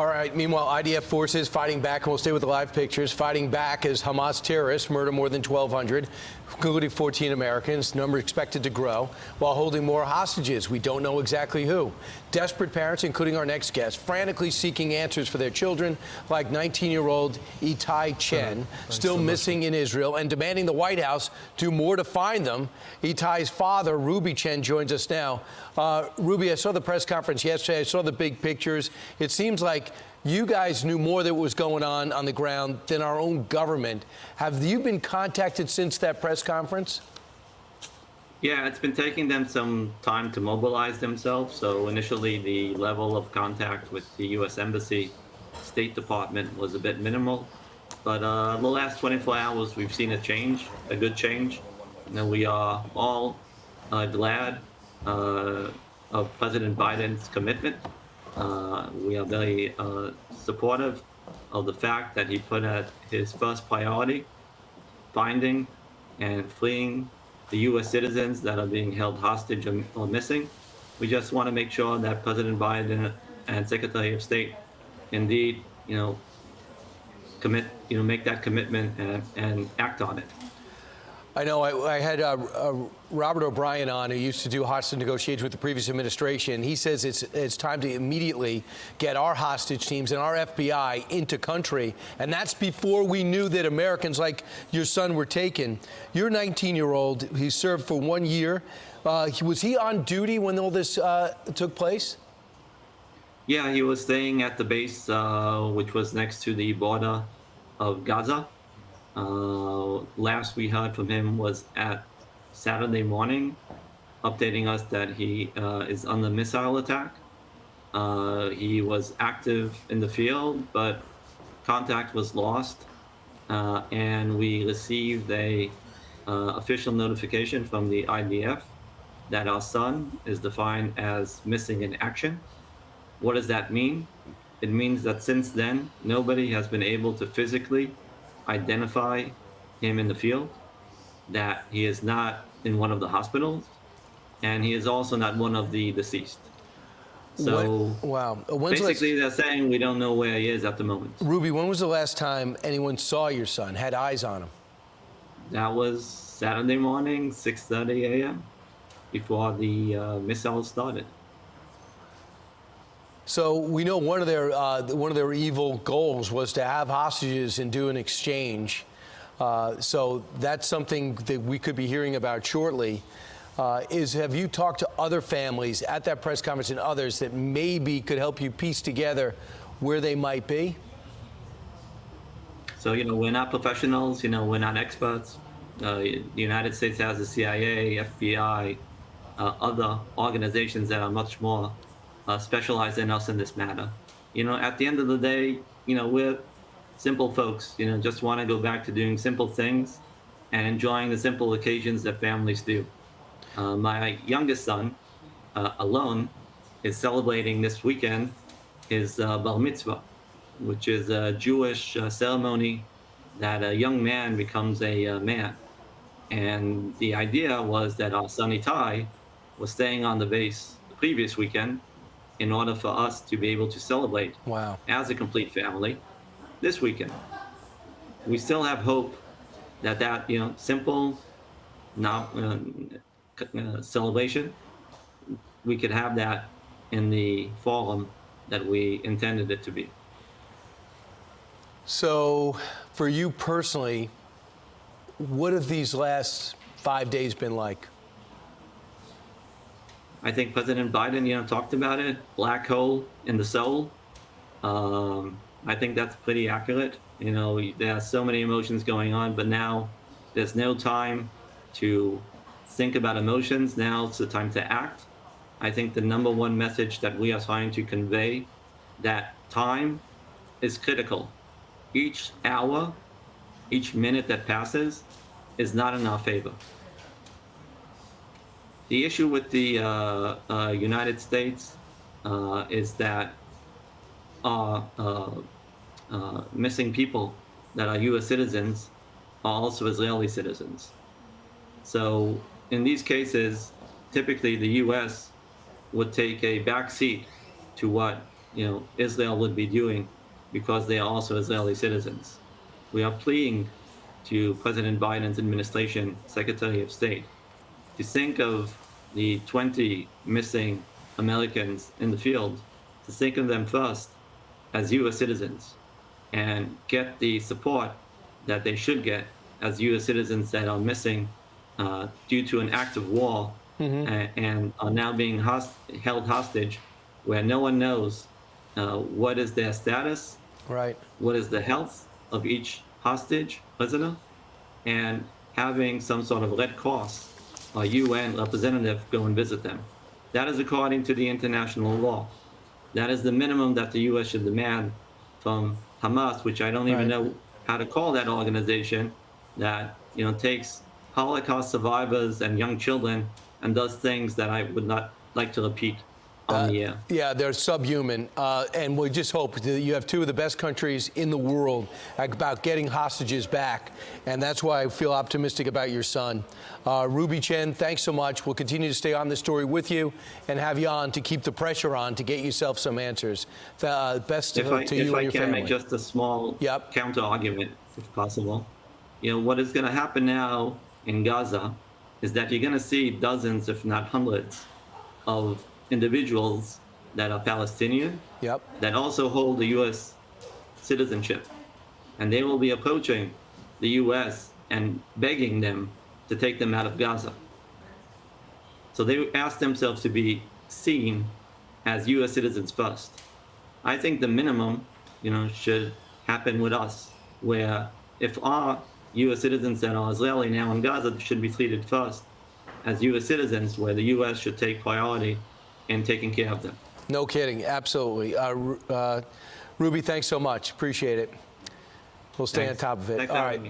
All right. Meanwhile, IDF forces fighting back, and we'll stay with the live pictures, fighting back as Hamas terrorists murder more than 1,200, including 14 Americans. Number expected to grow while holding more hostages. We don't know exactly who. Desperate parents, including our next guest, frantically seeking answers for their children, like 19-year-old Itay Chen, still missing in Israel, and demanding the White House do more to find them. Itay's father, Ruby Chen, joins us now. Ruby, I saw the press conference yesterday. I saw the big pictures. It seems like you guys knew more that was going on the ground than our own government. Have you been contacted since that press conference? Yeah, it's been taking them some time to mobilize themselves. So initially, the level of contact with the U.S. Embassy, State Department was a bit minimal. But the last 24 hours, we've seen a change, a good change. We are all glad of President Biden's commitment. We are very supportive of the fact that he put at his first priority finding and freeing the U.S. citizens that are being held hostage or missing. We just want to make sure that President Biden and Secretary of State indeed, make that commitment and act on it. I know I had Robert O'Brien on, who used to do hostage negotiations with the previous administration. He says it's time to immediately get our hostage teams and our FBI into country, and that's before we knew that Americans like your son were taken. Your 19-year-old, he served for 1 year. Was he on duty when all this took place? Yeah, he was staying at the base, which was next to the border of Gaza. Last we heard from him was at Saturday morning, updating us that he is under missile attack. He was active in the field, but contact was lost, and we received a official notification from the IDF that our son is defined as missing in action. What does that mean? It means that since then, nobody has been able to physically identify him in the field, that he is not in one of the hospitals, and he is also not one of the deceased. So wow. Basically, they're saying we don't know where he is at the moment. Ruby, when was the last time anyone saw your son, had eyes on him? That was Saturday morning, 6:30 a.m., before the missile started. So we know one of their evil goals was to have hostages and do an exchange. So that's something that we could be hearing about shortly. Have you talked to other families at that press conference and others that maybe could help you piece together where they might be? So, we're not professionals, we're not experts. The United States has the CIA, FBI, other organizations that are much more specialized than us in this matter. At the end of the day, we're simple folks, just want to go back to doing simple things and enjoying the simple occasions that families do. My youngest son, alone, is celebrating this weekend his bar mitzvah, which is a Jewish ceremony that a young man becomes a man. And the idea was that our son Itay was staying on the base the previous weekend in order for us to be able to celebrate as a complete family this weekend. We still have hope that simple celebration, we could have that in the forum that we intended it to be. So for you personally, what have these last 5 days been like? I think President Biden, talked about it, black hole in the soul. I think that's pretty accurate. There are so many emotions going on, but now there's no time to think about emotions. Now it's the time to act. I think the number one message that we are trying to convey, that time is critical. Each hour, each minute that passes is not in our favor. The issue with the United States is that our missing people that are U.S. citizens are also Israeli citizens. So in these cases, typically the U.S. would take a back seat to what Israel would be doing because they are also Israeli citizens. We are pleading to President Biden's administration, Secretary of State, to think of the 20 missing Americans in the field, to think of them first as U.S. citizens and get the support that they should get as U.S. citizens that are missing due to an act of war and are now being held hostage where no one knows what is their status, Right. what is the health of each hostage prisoner, and having some sort of Red Cross or UN representative go and visit them. That is according to the international law. That is the minimum that the U.S. should demand from Hamas, which I don't even know how to call that organization, that takes Holocaust survivors and young children and does things that I would not like to repeat on the air. Yeah, they're subhuman. And we just hope that you have two of the best countries in the world about getting hostages back. And that's why I feel optimistic about your son. Itay Chen, thanks so much. We'll continue to stay on this story with you and have you on to keep the pressure on to get yourself some answers. Best to you and your family. If I can make just a small counter argument, if possible. What is going to happen now in Gaza is that you're going to see dozens, if not hundreds, of individuals that are Palestinian that also hold a U.S. citizenship. And they will be approaching the U.S. and begging them to take them out of Gaza. So they ask themselves to be seen as U.S. citizens first. I think the minimum, should happen with us, where if our U.S. citizens that are Israeli now in Gaza should be treated first as U.S. citizens, where the U.S. should take priority in taking care of them. No kidding. Absolutely. Ruby, thanks so much. Appreciate it. We'll stay on top of it. Thanks All for right. having me.